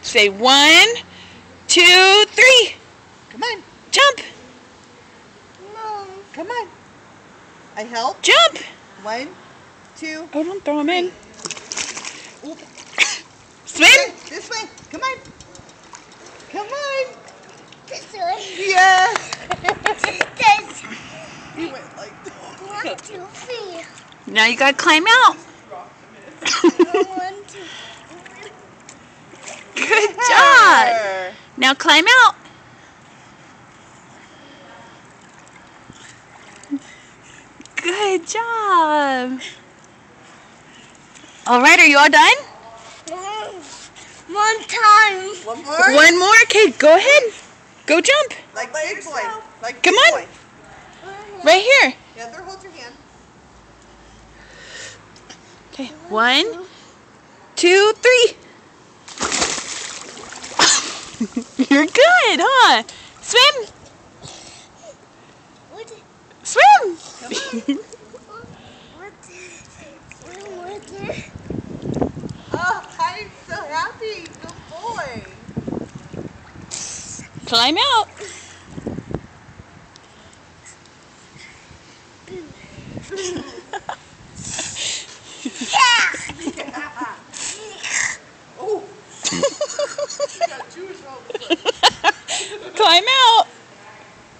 Say 1, 2, 3. Come on. Jump. No. Come on. I help. Jump. 1, 2. Oh, don't throw him in. Oop. Swim. This way. Come on. Come on. This way. Yes. This. He went like 1, 2, 3. Now you gotta climb out. 1, 2. Good job. Now climb out. Good job. All right, are you all done? 1 time. One more. One more. Okay, go ahead. Go jump. Like big boy. Like Come big on. boy. Right here. Heather, hold your hand. Okay, 1, 2, 3. You're good, huh? Swim. Swim. Oh, I'm so happy. Good boy. Climb out. Oh. You got Jewish ropes. Climb out.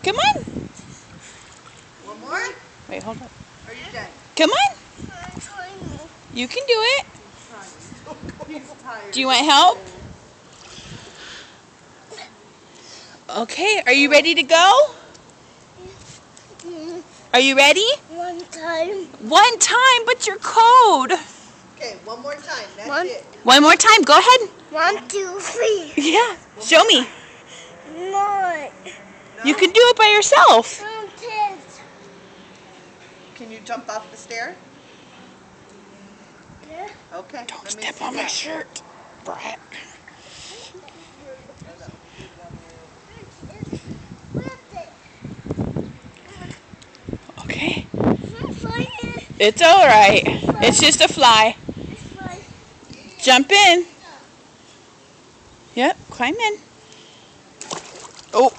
Come on. One more? Wait, hold on. Are you done? Come on. You can do it. He's tired. Do you want help? Okay, are you ready to go? Are you ready? 1 time. One time, but you're cold. Okay, one more time. That's One. it. One more time, go ahead. 1, 2, 3. Yeah, show me. 9. You can do it by yourself. 10. Can you jump off the stair? Yeah. Okay. Don't let me step see on my that. shirt, Brat. Okay. It's all right. It's just a fly. Jump in. Yep, climb in. Oh.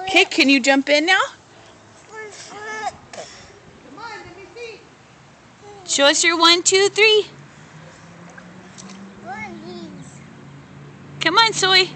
Okay, can you jump in now? Come on, let me see. Show us your 1, 2, 3. Come on, Soy.